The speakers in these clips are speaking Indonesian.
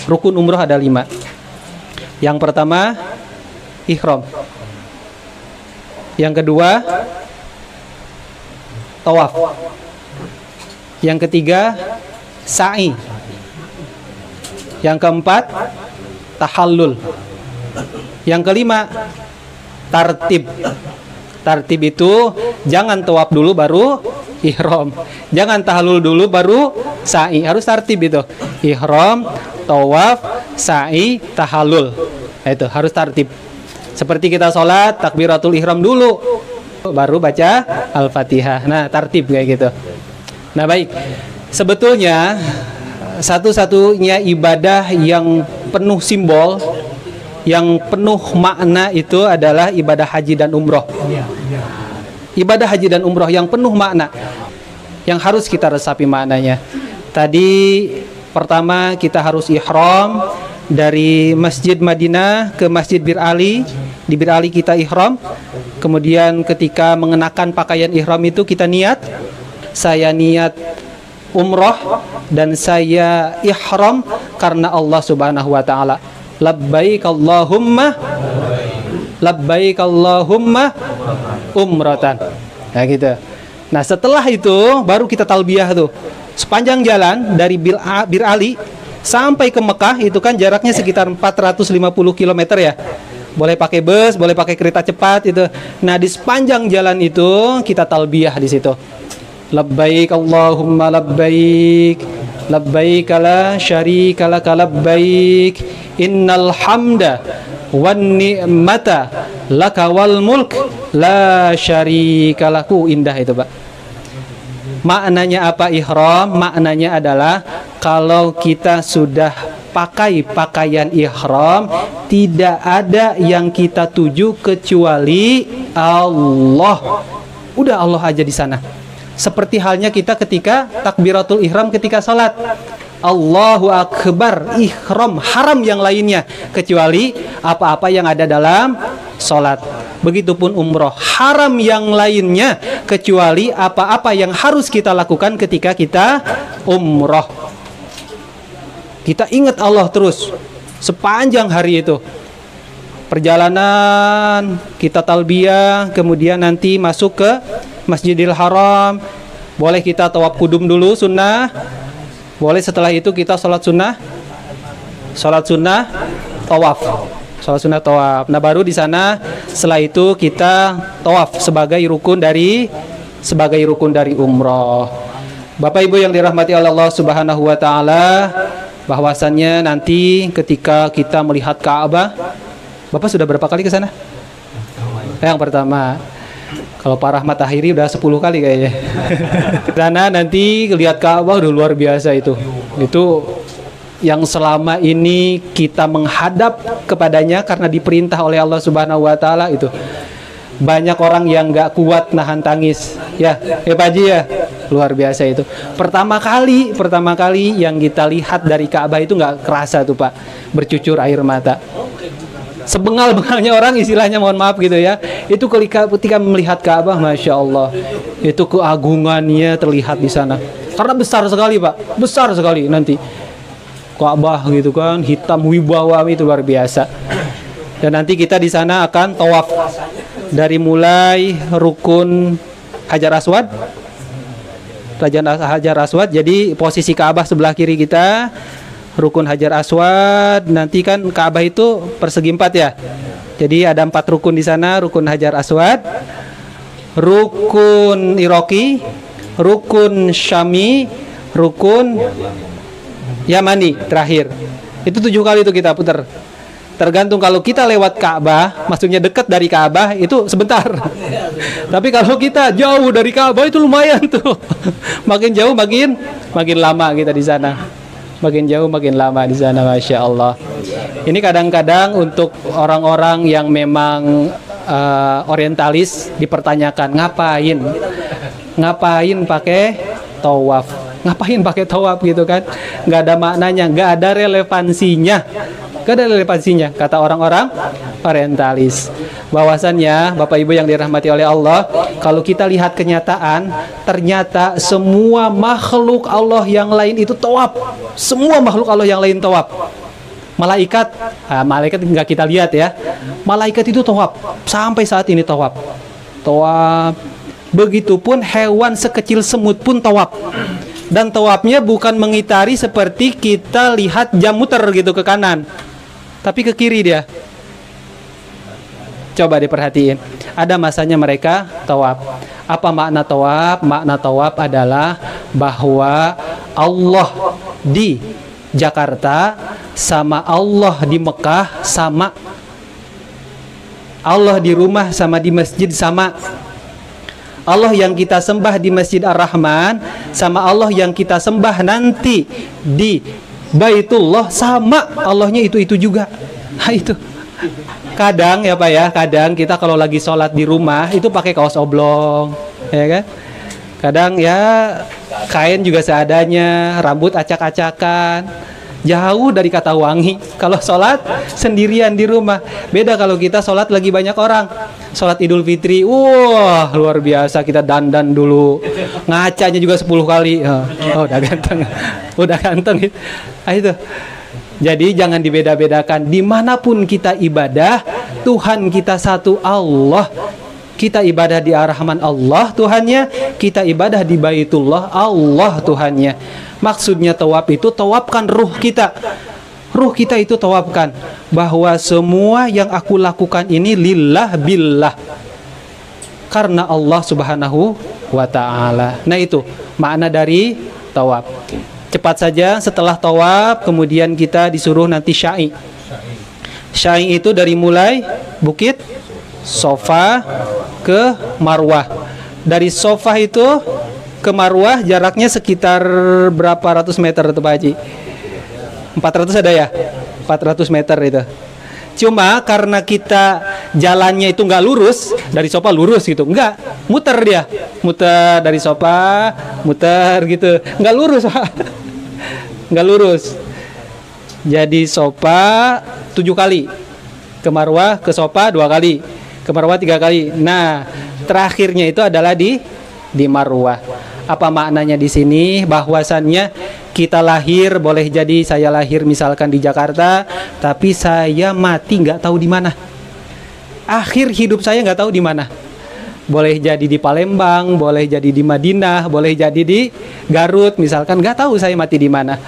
Rukun umroh ada 5. Yang pertama, ihram. Yang kedua, tawaf. Yang ketiga, sa'i. Yang keempat, tahallul. Yang kelima, tartib. Tartib itu jangan tawaf dulu baru ihram. Jangan tahallul dulu baru sa'i. Harus tartib itu. Ihram, tawaf, sa'i, tahallul. Itu harus tartib. Seperti kita sholat, takbiratul ihram dulu, baru baca Al-Fatihah. Nah, tartib kayak gitu. Nah, baik. Sebetulnya satu-satunya ibadah yang penuh simbol, yang penuh makna itu adalah ibadah haji dan umroh. Ibadah haji dan umroh yang penuh makna, yang harus kita resapi maknanya. Tadi pertama kita harus ihram dari Masjid Madinah ke Masjid Bir Ali. Di Bir Ali kita ihram. Kemudian ketika mengenakan pakaian ihram itu kita niat, saya niat umroh dan saya ihram karena Allah Subhanahu wa taala. Labbaik Allahumma labbaik Allahumma umratan. Nah gitu. Nah, setelah itu baru kita talbiyah tuh. Sepanjang jalan dari Bir Ali sampai ke Mekah itu kan jaraknya sekitar 450 km ya. Boleh pakai bus, boleh pakai kereta cepat itu. Nah, di sepanjang jalan itu kita talbiyah di situ. Labbaik Allahumma labbaik, labbaik la syarika lak labbaik, innal hamda wan ni'mata laka wal mulk la syarika laku. Indah itu, Pak. Maknanya apa ihram? Maknanya adalah kalau kita sudah pakai pakaian ihram, tidak ada yang kita tuju kecuali Allah. Udah Allah aja di sana. Seperti halnya kita ketika takbiratul ihram ketika salat. Allahu Akbar, ihram, haram yang lainnya kecuali apa-apa yang ada dalam salat. Begitupun umroh, haram yang lainnya kecuali apa-apa yang harus kita lakukan ketika kita umroh. Kita ingat Allah terus sepanjang hari itu. Perjalanan kita talbiyah, kemudian nanti masuk ke Masjidil Haram. Boleh kita tawaf kudum dulu sunnah. Boleh setelah itu kita sholat sunnah. Sholat sunnah tawaf. Sholat sunnah tawaf. Nah, baru di sana setelah itu kita tawaf sebagai rukun dari umroh. Bapak Ibu yang dirahmati oleh Allah Subhanahu wa taala, bahwasannya nanti ketika kita melihat Ka'bah, Bapak sudah berapa kali ke sana? Yang pertama. Kalau Pak Rahmat Tahiri udah 10 kali kayaknya. Karena nanti lihat Ka'bah udah luar biasa itu. Itu yang selama ini kita menghadap kepadanya karena diperintah oleh Allah Subhanahu wa taala itu. Banyak orang yang nggak kuat nahan tangis. Ya, Pak Haji ya. Luar biasa itu. Pertama kali yang kita lihat dari Ka'bah itu nggak kerasa tuh, Pak. Bercucur air mata. Sebengal-bengalnya orang, istilahnya, mohon maaf gitu ya. Itu ketika melihat Ka'bah, Masya Allah, itu keagungannya terlihat di sana. Karena besar sekali, Pak, besar sekali nanti Ka'bah gitu kan, hitam wibawa itu luar biasa. Dan nanti kita di sana akan tawaf dari mulai rukun Hajar Aswad. Hajar Aswad, jadi posisi Ka'bah sebelah kiri kita. Rukun Hajar Aswad, nanti kan Ka'bah itu persegi 4 ya. Jadi ada 4 rukun di sana, rukun Hajar Aswad, rukun Iraqi, rukun Syami, rukun Yamani terakhir. Itu 7 kali itu kita putar. Tergantung kalau kita lewat Ka'bah, maksudnya dekat dari Ka'bah itu sebentar. Tapi kalau kita jauh dari Ka'bah itu lumayan tuh. Makin jauh makin lama kita di sana. Makin jauh makin lama di sana, Masya Allah. Ini kadang-kadang untuk orang-orang yang memang orientalis dipertanyakan, ngapain pakai tawaf, gitu kan? Nggak ada maknanya, nggak ada relevansinya, kata orang-orang orientalis. Bahwasannya Bapak Ibu yang dirahmati oleh Allah, kalau kita lihat kenyataan, ternyata semua makhluk Allah yang lain itu tawaf. Semua makhluk Allah yang lain tawaf. Malaikat, malaikat nggak kita lihat ya. Malaikat itu tawaf, sampai saat ini tawaf. Tawaf. Begitupun hewan sekecil semut pun tawaf. Dan tawafnya bukan mengitari seperti kita lihat jam muter gitu ke kanan, tapi ke kiri dia. Coba diperhatiin. Ada masanya mereka tawaf. Apa makna tawaf? Makna tawaf adalah bahwa Allah di Jakarta sama Allah di Mekah sama. Allah di rumah sama di masjid sama. Allah yang kita sembah di Masjid Ar-Rahman sama Allah yang kita sembah nanti di Baitullah sama. Allahnya itu juga. Nah itu. Kadang ya Pak ya, kadang kita kalau lagi sholat di rumah itu pakai kaos oblong, ya kan? Kadang ya kain juga seadanya, rambut acak-acakan, jauh dari kata wangi. Kalau sholat sendirian di rumah, beda kalau kita sholat lagi banyak orang. Sholat Idul Fitri, wah luar biasa, kita dandan dulu, ngacanya juga 10 kali. Oh udah ganteng, udah ganteng. Nah, itu. Jadi jangan dibeda-bedakan. Dimanapun kita ibadah, Tuhan kita satu Allah. Kita ibadah di Ar-Rahman Allah Tuhannya, kita ibadah di Baitullah Allah Tuhannya. Maksudnya tawaf itu tawafkan ruh kita. Ruh kita itu tawafkan bahwa semua yang aku lakukan ini lillah billah, karena Allah Subhanahu wa ta'ala. Nah itu makna dari tawaf. Cepat saja, setelah tawaf kemudian kita disuruh nanti sya'i. Sya'i itu dari mulai Bukit Sofa ke Marwah. Dari Sofa itu ke Marwah jaraknya sekitar berapa ratus meter itu Pak Haji? 400 ada ya? 400 meter itu. Cuma karena kita jalannya itu nggak lurus, dari Sofa lurus gitu, nggak, muter dia, muter dari Sofa, muter gitu, nggak lurus Pak. Nggak lurus. Jadi Sofa 7 kali, ke Marwah, ke Sofa 2 kali, ke Marwah 3 kali. Nah terakhirnya itu adalah di Marwah. Apa maknanya di sini? Bahwasannya kita lahir, boleh jadi saya lahir misalkan di Jakarta, tapi saya mati nggak tahu di mana. Akhir hidup saya nggak tahu di mana. Boleh jadi di Palembang, boleh jadi di Madinah, boleh jadi di Garut misalkan, nggak tahu saya mati di mana.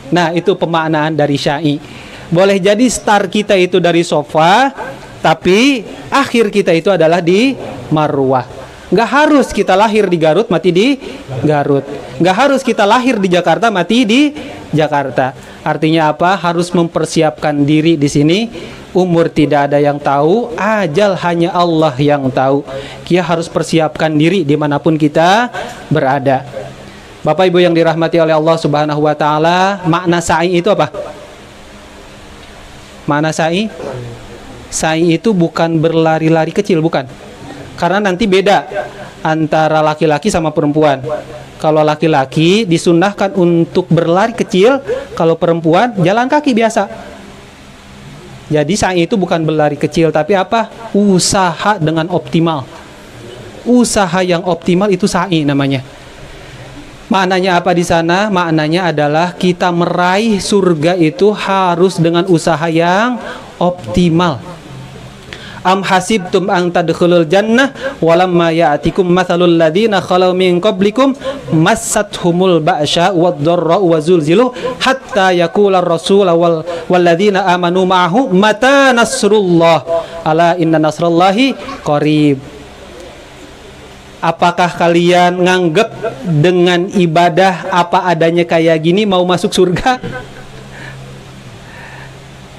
Nah itu pemaknaan dari sya'i. Boleh jadi start kita itu dari Sofa, tapi akhir kita itu adalah di Marwah. Nggak harus kita lahir di Garut mati di Garut. Nggak harus kita lahir di Jakarta mati di Jakarta. Artinya apa? Harus mempersiapkan diri di sini. Umur tidak ada yang tahu, ajal hanya Allah yang tahu. Kita harus persiapkan diri dimanapun kita berada. Bapak Ibu yang dirahmati oleh Allah Subhanahu wa ta'ala, makna sa'i itu apa? Makna sa'i? Sa'i itu bukan berlari-lari kecil, bukan. Karena nanti beda antara laki-laki sama perempuan. Kalau laki-laki disunnahkan untuk berlari kecil, kalau perempuan jalan kaki biasa. Jadi sa'i itu bukan berlari kecil, tapi apa? Usaha dengan optimal. Usaha yang optimal itu sa'i namanya. Maknanya apa di sana? Maknanya adalah kita meraih surga itu harus dengan usaha yang optimal. Am hasibtum an tadkhulul jannah walamma ya'tikum mathalul ladzina khalau min qablikum massathumul ba'sya wad-dharra wa zulzilu hatta yaqula ar-rasul wal ladzina amanu ma'ahu mata nasrullah ala inna nasrallahi qarib. Apakah kalian nganggep dengan ibadah apa adanya kayak gini mau masuk surga?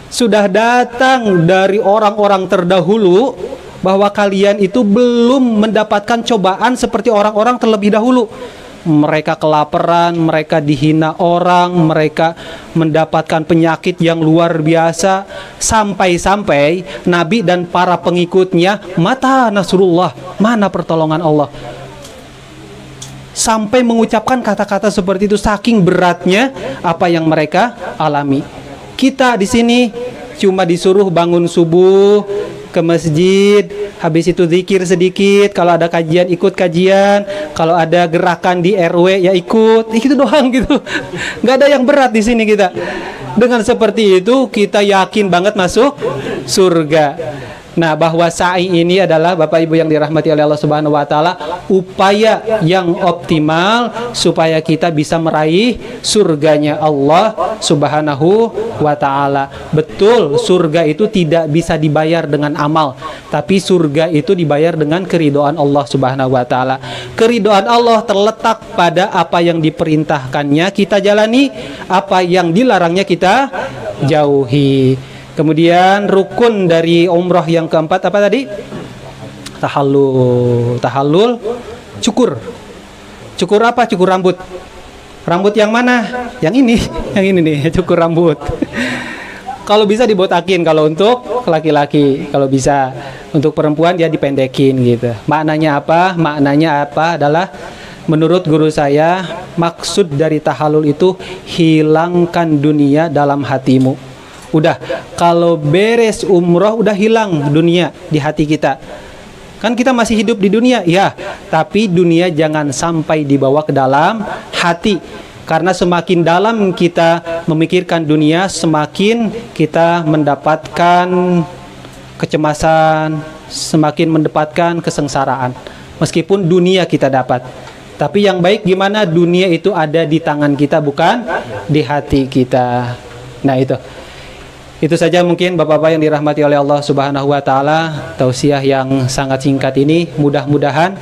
Sudah datang dari orang-orang terdahulu bahwa kalian itu belum mendapatkan cobaan seperti orang-orang terlebih dahulu. Mereka kelaparan, mereka dihina orang, mereka mendapatkan penyakit yang luar biasa, sampai-sampai Nabi dan para pengikutnya, mata nasrullah, mana pertolongan Allah, sampai mengucapkan kata-kata seperti itu, saking beratnya apa yang mereka alami. Kita di sini cuma disuruh bangun subuh, ke masjid, habis itu zikir sedikit, kalau ada kajian ikut kajian, kalau ada gerakan di RW ya ikut, itu doang gitu. Nggak ada yang berat di sini kita. Dengan seperti itu kita yakin banget masuk surga. Nah, bahwa sa'i ini adalah Bapak Ibu yang dirahmati oleh Allah Subhanahu wa taala, upaya yang optimal supaya kita bisa meraih surganya Allah Subhanahu wa taala. Betul, surga itu tidak bisa dibayar dengan amal, tapi surga itu dibayar dengan keridhaan Allah Subhanahu wa taala. Keridhaan Allah terletak pada apa yang diperintahkannya kita jalani, apa yang dilarangnya kita jauhi. Kemudian rukun dari umroh yang keempat apa tadi? Tahallul, cukur. Cukur apa? Cukur rambut. Rambut yang mana? Yang ini, yang ini nih, cukur rambut. Kalau bisa dibotakin kalau untuk laki-laki, kalau bisa untuk perempuan dia dipendekin gitu. Maknanya apa? Maknanya apa adalah menurut guru saya, maksud dari tahallul itu hilangkan dunia dalam hatimu. Udah, kalau beres umroh udah hilang dunia di hati kita. Kan kita masih hidup di dunia, ya, tapi dunia jangan sampai dibawa ke dalam hati. Karena semakin dalam kita memikirkan dunia, semakin kita mendapatkan kecemasan, semakin mendapatkan kesengsaraan. Meskipun dunia kita dapat, tapi yang baik gimana dunia itu ada di tangan kita, bukan di hati kita. Nah, itu saja mungkin Bapak-bapak yang dirahmati oleh Allah Subhanahu wa taala, tausiah yang sangat singkat ini. Mudah-mudahan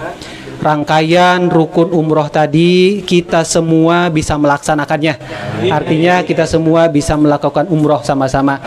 rangkaian rukun umroh tadi kita semua bisa melaksanakannya. Artinya kita semua bisa melakukan umroh sama-sama.